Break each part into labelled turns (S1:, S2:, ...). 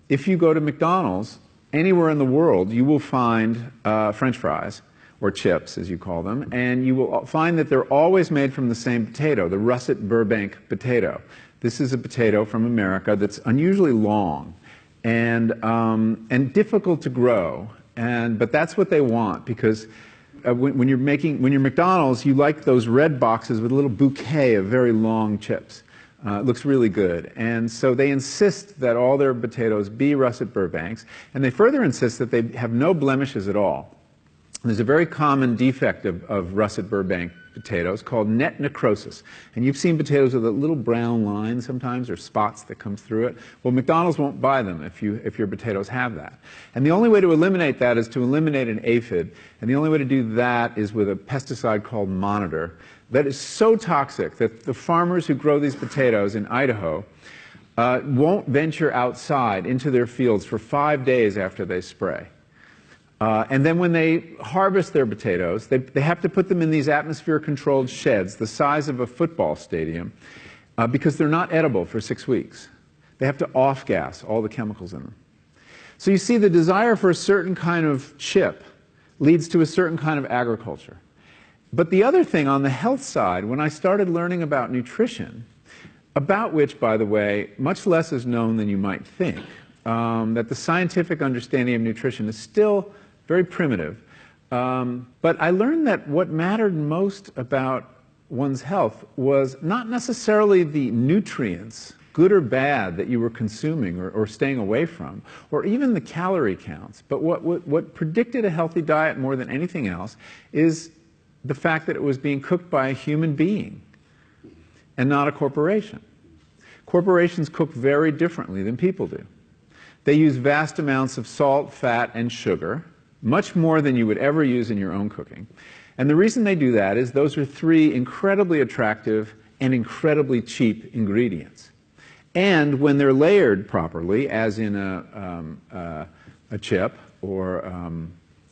S1: if you go to McDonald's, anywhere in the world, you will find French fries, or chips, as you call them, and you will find that they're always made from the same potato, the Russet Burbank potato. This is a potato from America that's unusually long and difficult to grow, but that's what they want, because when you're McDonald's, you like those red boxes with a little bouquet of very long chips. It looks really good. And so they insist that all their potatoes be Russet Burbanks, and they further insist that they have no blemishes at all. There's a very common defect of Russet Burbank potatoes called net necrosis. And you've seen potatoes with a little brown line sometimes, or spots that come through it. Well, McDonald's won't buy them if your potatoes have that. And the only way to eliminate that is to eliminate an aphid. And the only way to do that is with a pesticide called Monitor that is so toxic that the farmers who grow these potatoes in Idaho won't venture outside into their fields for 5 days after they spray. And then when they harvest their potatoes, they have to put them in these atmosphere-controlled sheds the size of a football stadium because they're not edible for 6 weeks. They have to off-gas all the chemicals in them. So you see, the desire for a certain kind of chip leads to a certain kind of agriculture. But the other thing on the health side, when I started learning about nutrition, about which, by the way, much less is known than you might think, that the scientific understanding of nutrition is still very primitive. But I learned that what mattered most about one's health was not necessarily the nutrients, good or bad, that you were consuming or staying away from, or even the calorie counts. But what predicted a healthy diet more than anything else is the fact that it was being cooked by a human being and not a corporation. Corporations cook very differently than people do. They use vast amounts of salt, fat, and sugar, much more than you would ever use in your own cooking. And the reason they do that is those are three incredibly attractive and incredibly cheap ingredients. And when they're layered properly, as in a chip or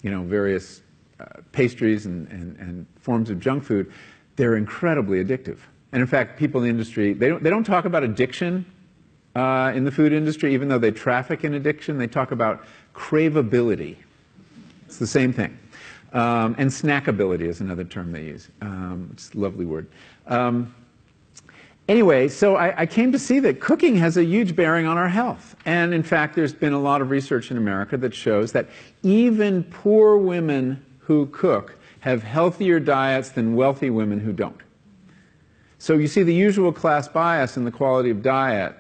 S1: various pastries and forms of junk food, they're incredibly addictive. And in fact, people in the industry, they don't talk about addiction in the food industry, even though they traffic in addiction. They talk about craveability. It's the same thing. And snackability is another term they use. It's a lovely word. Anyway, so I came to see that cooking has a huge bearing on our health. And in fact, there's been a lot of research in America that shows that even poor women who cook have healthier diets than wealthy women who don't. So you see, the usual class bias in the quality of diet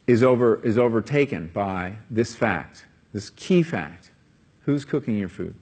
S1: is overtaken by this fact, this key fact. Who's cooking your food?